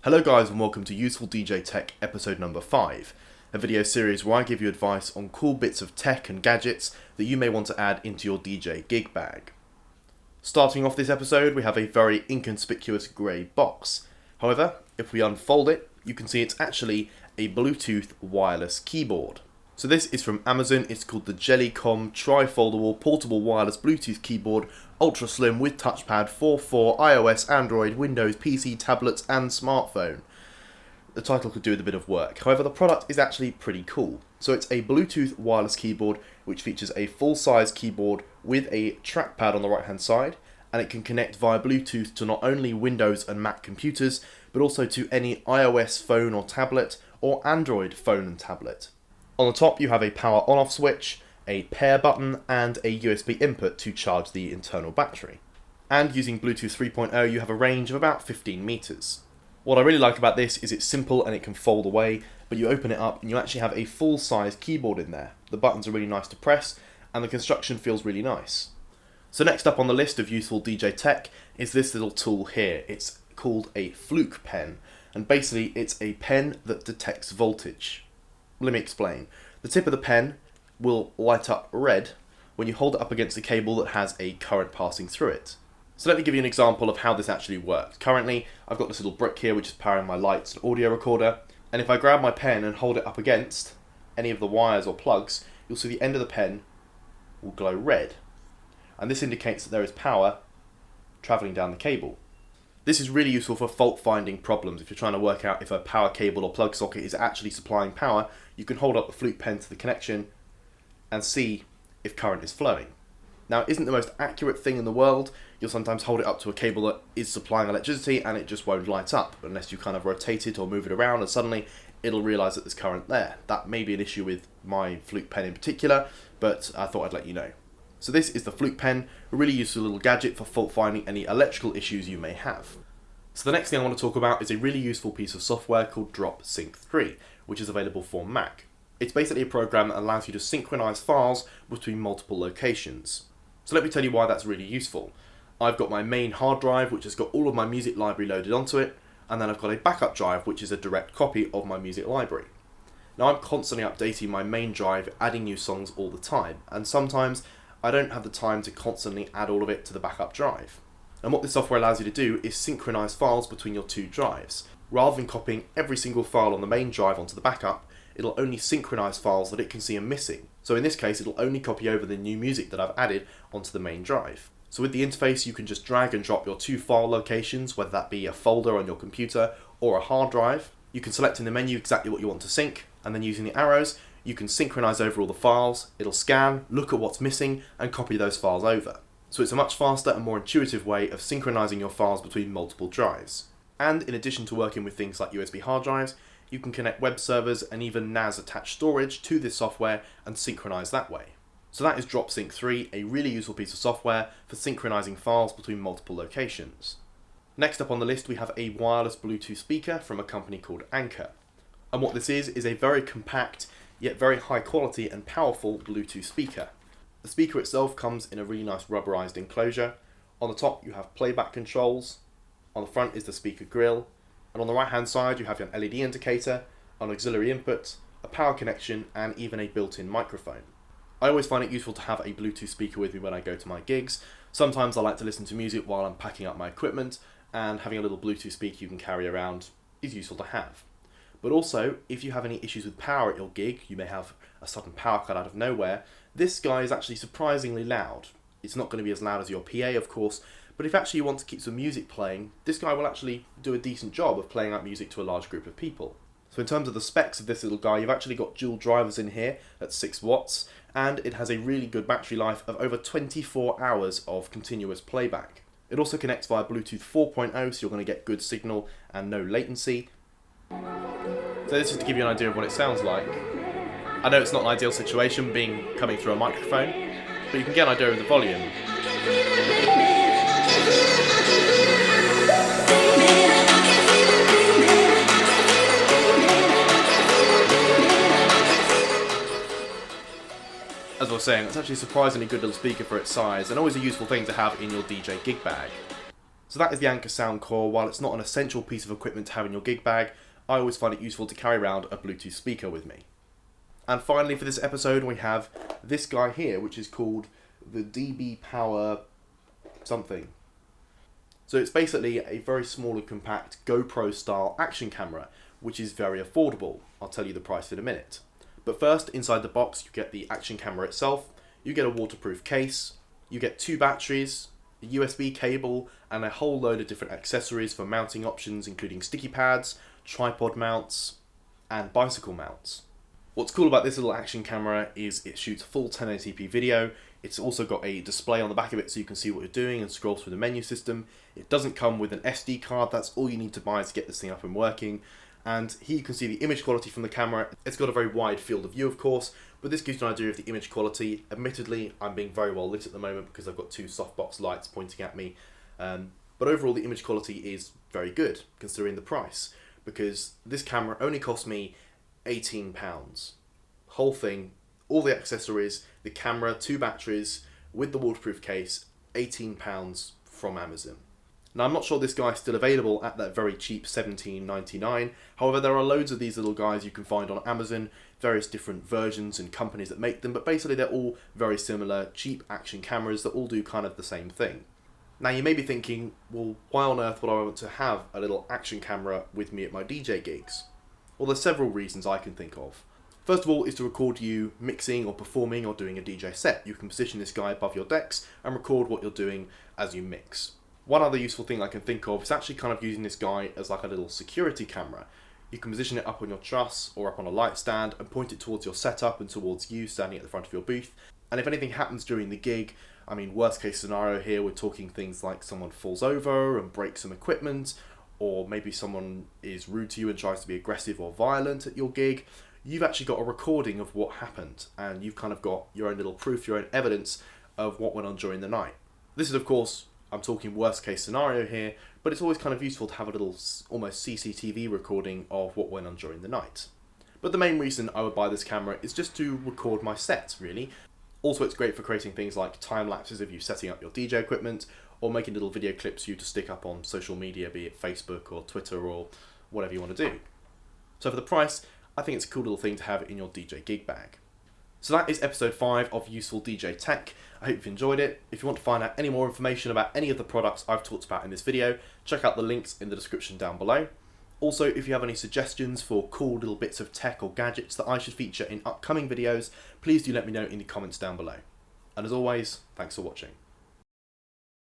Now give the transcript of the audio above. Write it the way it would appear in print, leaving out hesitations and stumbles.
Hello guys and welcome to Useful DJ Tech episode number 5, a video series where I give you advice on cool bits of tech and gadgets that you may want to add into your DJ gig bag. Starting off this episode, we have a very inconspicuous grey box. However, if we unfold it, you can see it's actually a Bluetooth wireless keyboard. So this is from Amazon. It's called the Jellycom Tri-Foldable Portable Wireless Bluetooth Keyboard, ultra slim with touchpad for iOS, Android, Windows, PC, tablets and smartphone. The title could do with a bit of work. However, the product is actually pretty cool. So it's a Bluetooth wireless keyboard which features a full-size keyboard with a trackpad on the right hand side, and it can connect via Bluetooth to not only Windows and Mac computers but also to any iOS phone or tablet or Android phone and tablet. On the top you have a power on-off switch, a pair button and a USB input to charge the internal battery. And using Bluetooth 3.0 you have a range of about 15 meters. What I really like about this is it's simple and it can fold away, but you open it up and you actually have a full-size keyboard in there. The buttons are really nice to press and the construction feels really nice. So next up on the list of useful DJ tech is this little tool here. It's called a Fluke Pen, and basically it's a pen that detects voltage. Let me explain. The tip of the pen will light up red when you hold it up against a cable that has a current passing through it. So let me give you an example of how this actually works. Currently, I've got this little brick here which is powering my lights and audio recorder, and if I grab my pen and hold it up against any of the wires or plugs, you'll see the end of the pen will glow red. And this indicates that there is power travelling down the cable. This is really useful for fault finding problems. If you're trying to work out if a power cable or plug socket is actually supplying power, you can hold up the Fluke Pen to the connection and see if current is flowing. Now, it isn't the most accurate thing in the world. You'll sometimes hold it up to a cable that is supplying electricity and it just won't light up unless you kind of rotate it or move it around, and suddenly it'll realise that there's current there. That may be an issue with my Fluke Pen in particular, but I thought I'd let you know. So this is the Fluke Pen, a really useful little gadget for fault finding any electrical issues you may have. So the next thing I want to talk about is a really useful piece of software called DropSync 3, which is available for Mac. It's basically a program that allows you to synchronize files between multiple locations. So let me tell you why that's really useful. I've got my main hard drive which has got all of my music library loaded onto it, and then I've got a backup drive which is a direct copy of my music library. Now I'm constantly updating my main drive, adding new songs all the time, and sometimes I don't have the time to constantly add all of it to the backup drive. And what this software allows you to do is synchronize files between your two drives. Rather than copying every single file on the main drive onto the backup, it'll only synchronize files that it can see are missing. So in this case, it'll only copy over the new music that I've added onto the main drive. So with the interface, you can just drag and drop your two file locations, whether that be a folder on your computer or a hard drive. You can select in the menu exactly what you want to sync, and then using the arrows, you can synchronize over all the files. It'll scan, look at what's missing, and copy those files over. So it's a much faster and more intuitive way of synchronizing your files between multiple drives. And in addition to working with things like USB hard drives, you can connect web servers and even NAS attached storage to this software and synchronize that way. So that is DropSync 3, a really useful piece of software for synchronizing files between multiple locations. Next up on the list we have a wireless Bluetooth speaker from a company called Anker. And what this is a very compact yet very high quality and powerful Bluetooth speaker. The speaker itself comes in a really nice rubberized enclosure. On the top you have playback controls, on the front is the speaker grille, and on the right hand side you have an LED indicator, an auxiliary input, a power connection and even a built-in microphone. I always find it useful to have a Bluetooth speaker with me when I go to my gigs. Sometimes I like to listen to music while I'm packing up my equipment, and having a little Bluetooth speaker you can carry around is useful to have. But also, if you have any issues with power at your gig, you may have a sudden power cut out of nowhere, this guy is actually surprisingly loud. It's not going to be as loud as your PA, of course, but if actually you want to keep some music playing, this guy will actually do a decent job of playing out music to a large group of people. So in terms of the specs of this little guy, you've actually got dual drivers in here at 6 watts, and it has a really good battery life of over 24 hours of continuous playback. It also connects via Bluetooth 4.0, so you're going to get good signal and no latency. So this is to give you an idea of what it sounds like. I know it's not an ideal situation coming through a microphone, but you can get an idea of the volume. As I was saying, it's actually a surprisingly good little speaker for its size, and always a useful thing to have in your DJ gig bag. So that is the Anker Soundcore. While it's not an essential piece of equipment to have in your gig bag, I always find it useful to carry around a Bluetooth speaker with me. And finally for this episode we have this guy here, which is called the DB Power something. So it's basically a very small and compact GoPro style action camera, which is very affordable. I'll tell you the price in a minute. But first, inside the box you get the action camera itself, you get a waterproof case, you get 2 batteries, a USB cable, and a whole load of different accessories for mounting options, including sticky pads, tripod mounts, and bicycle mounts. What's cool about this little action camera is it shoots full 1080p video. It's also got a display on the back of it so you can see what you're doing and scroll through the menu system. It doesn't come with an SD card, that's all you need to buy to get this thing up and working. And here you can see the image quality from the camera. It's got a very wide field of view, of course, but this gives you an idea of the image quality. Admittedly, I'm being very well lit at the moment because I've got 2 softbox lights pointing at me. But overall, the image quality is very good considering the price, because this camera only cost me £18. Whole thing, all the accessories, the camera, 2 batteries, with the waterproof case, £18 from Amazon. Now I'm not sure this guy's still available at that very cheap $17.99, however there are loads of these little guys you can find on Amazon, various different versions and companies that make them, but basically they're all very similar, cheap action cameras that all do kind of the same thing. Now you may be thinking, well, why on earth would I want to have a little action camera with me at my DJ gigs? Well, there's several reasons I can think of. First of all is to record you mixing or performing or doing a DJ set. You can position this guy above your decks and record what you're doing as you mix. One other useful thing I can think of is actually kind of using this guy as like a little security camera. You can position it up on your truss or up on a light stand and point it towards your setup and towards you standing at the front of your booth. And if anything happens during the gig, I mean, worst case scenario here, we're talking things like someone falls over and breaks some equipment, or maybe someone is rude to you and tries to be aggressive or violent at your gig, you've actually got a recording of what happened, and you've kind of got your own little proof, your own evidence of what went on during the night. This is, of course, I'm talking worst case scenario here, but it's always kind of useful to have a little almost CCTV recording of what went on during the night. But the main reason I would buy this camera is just to record my sets, really. Also, it's great for creating things like time lapses of you setting up your DJ equipment, or making little video clips for you to stick up on social media, be it Facebook or Twitter or whatever you want to do. So for the price, I think it's a cool little thing to have in your DJ gig bag. So that is episode 5 of Useful DJ Tech. I hope you've enjoyed it. If you want to find out any more information about any of the products I've talked about in this video, check out the links in the description down below. Also, if you have any suggestions for cool little bits of tech or gadgets that I should feature in upcoming videos, please do let me know in the comments down below. And as always, thanks for watching.